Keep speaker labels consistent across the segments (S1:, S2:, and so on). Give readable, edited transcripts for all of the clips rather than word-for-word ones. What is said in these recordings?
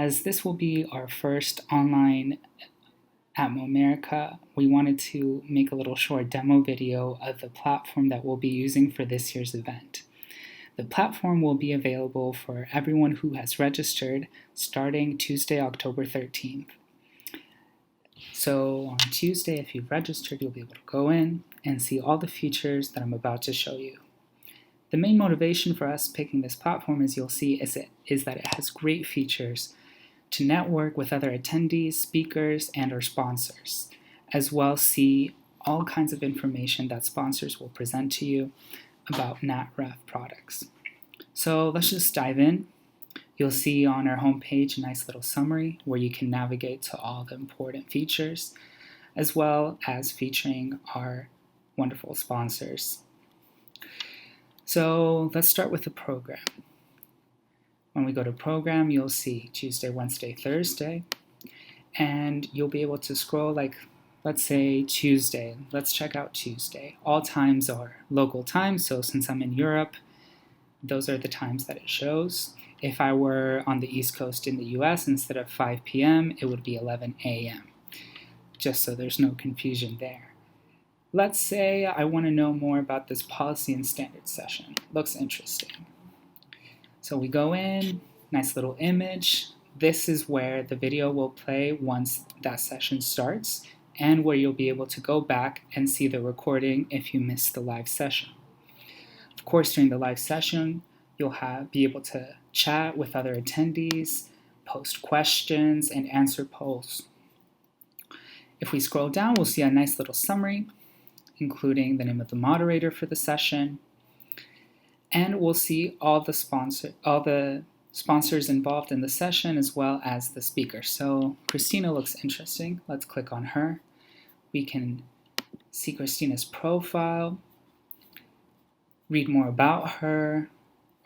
S1: As this will be our first online ATMO America, we wanted to make a little short demo video of the platform that we'll be using for this year's event. The platform will be available for everyone who has registered starting Tuesday, October 13th. So on Tuesday, if you've registered, you'll be able to go in and see all the features that I'm about to show you. The main motivation for us picking this platform, as you'll see, is that it has great features to network with other attendees, speakers, and our sponsors, as well as see all kinds of information that sponsors will present to you about NatRef products. So let's just dive in. You'll see on our homepage a nice little summary where you can navigate to all the important features, as well as featuring our wonderful sponsors. So let's start with the program. When we go to program, you'll see Tuesday, Wednesday, Thursday, and you'll be able to scroll like, let's say Tuesday. Let's check out Tuesday. All times are local times, so since I'm in Europe, those are the times that it shows. If I were on the East Coast in the US, instead of 5 p.m., it would be 11 a.m., just so there's no confusion there. Let's say I want to know more about this policy and standards session. Looks interesting. So we go in, nice little image. This is where the video will play once that session starts, and where you'll be able to go back and see the recording if you missed the live session. Of course, during the live session, you'll be able to chat with other attendees, post questions, and answer polls. If we scroll down, we'll see a nice little summary, including the name of the moderator for the session, and we'll see all the sponsors involved in the session, as well as the speaker. So Christina looks interesting. Let's click on her. We can see Christina's profile, read more about her,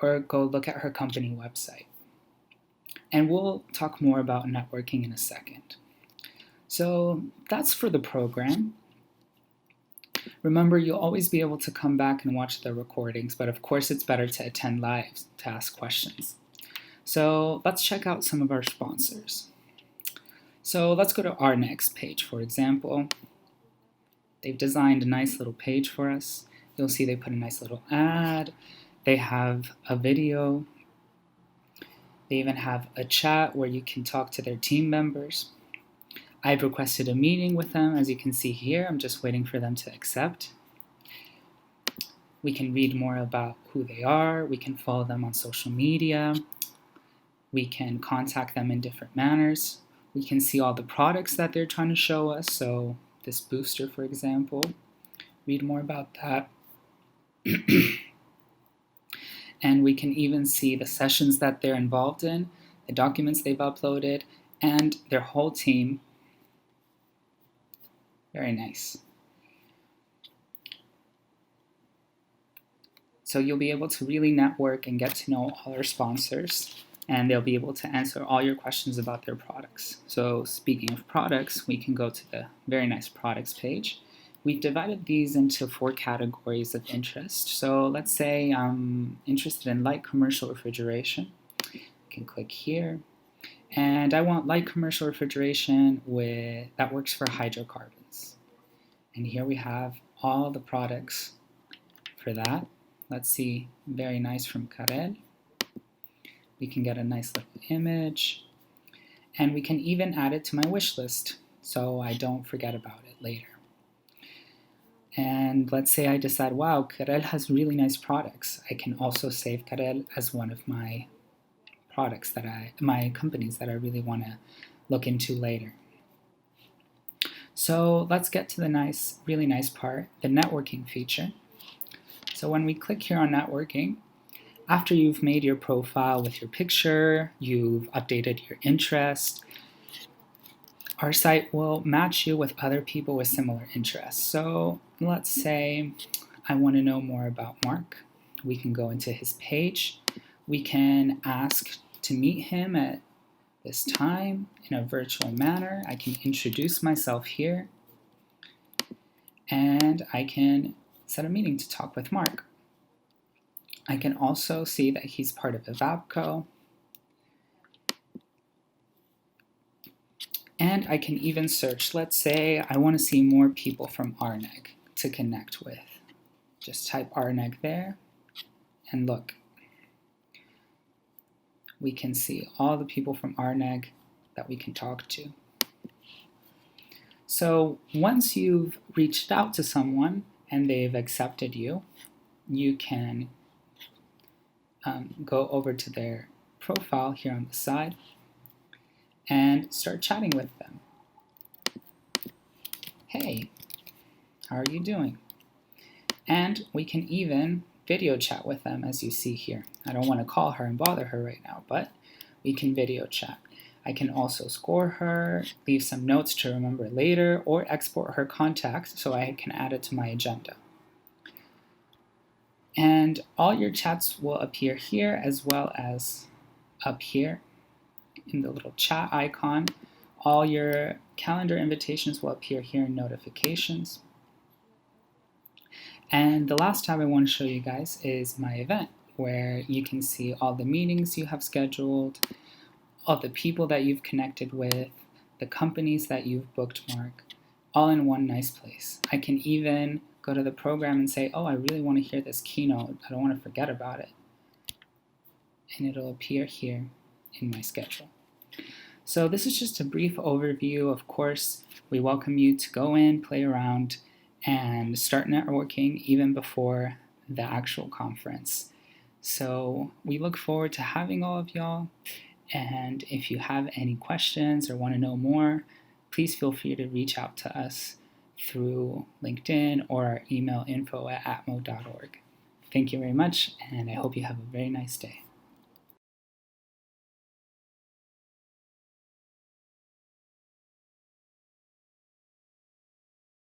S1: or go look at her company website. And we'll talk more about networking in a second. So that's for the program. Remember, you'll always be able to come back and watch the recordings, but of course it's better to attend live to ask questions. So let's check out some of our sponsors. So let's go to our next page, for example. They've designed a nice little page for us. You'll see they put a nice little ad. They have a video. They even have a chat where you can talk to their team members. I've requested a meeting with them, as you can see here. I'm just waiting for them to accept. We can read more about who they are. We can follow them on social media. We can contact them in different manners. We can see all the products that they're trying to show us. So this booster, for example, read more about that. And we can even see the sessions that they're involved in, the documents they've uploaded, and their whole team. Very nice. So you'll be able to really network and get to know all our sponsors, and they'll be able to answer all your questions about their products. So speaking of products, we can go to the very nice products page. We've divided these into 4 categories of interest. So let's say I'm interested in light commercial refrigeration. I can click here. And I want light commercial refrigeration that works for hydrocarbons. And here we have all the products for that. Let's see, very nice from Karel. We can get a nice little image. And we can even add it to my wish list so I don't forget about it later. And let's say I decide, wow, Karel has really nice products. I can also save Karel as one of my products my companies that I really want to look into later. So let's get to the really nice part, the networking feature. So when we click here on networking, after you've made your profile with your picture, you've updated your interest, our site will match you with other people with similar interests. So let's say I want to know more about Mark. We can go into his page. We can ask to meet him at this time in a virtual manner. I can introduce myself here, and I can set a meeting to talk with Mark. I can also see that he's part of Evapco. I can even search. Let's say I want to see more people from RNEG to connect with. Just type RNEG there, and look. We can see all the people from RNEG that we can talk to. So once you've reached out to someone and they've accepted you, you can go over to their profile here on the side and start chatting with them. Hey, how are you doing? And we can even video chat with them, as you see here. I don't want to call her and bother her right now, but we can video chat. I can also score her, leave some notes to remember later, or export her contacts so I can add it to my agenda. And all your chats will appear here as well as up here in the little chat icon. All your calendar invitations will appear here in notifications. And the last tab I want to show you guys is my event, where you can see all the meetings you have scheduled, all the people that you've connected with, the companies that you've bookmarked, all in one nice place. I can even go to the program and say, oh, I really want to hear this keynote. I don't want to forget about it. And it'll appear here in my schedule. So this is just a brief overview. Of course, we welcome you to go in, play around, and start networking even before the actual conference. So we look forward to having all of y'all. And if you have any questions or want to know more, please feel free to reach out to us through LinkedIn or our email info@atmo.org. Thank you very much, and I hope you have a very nice day.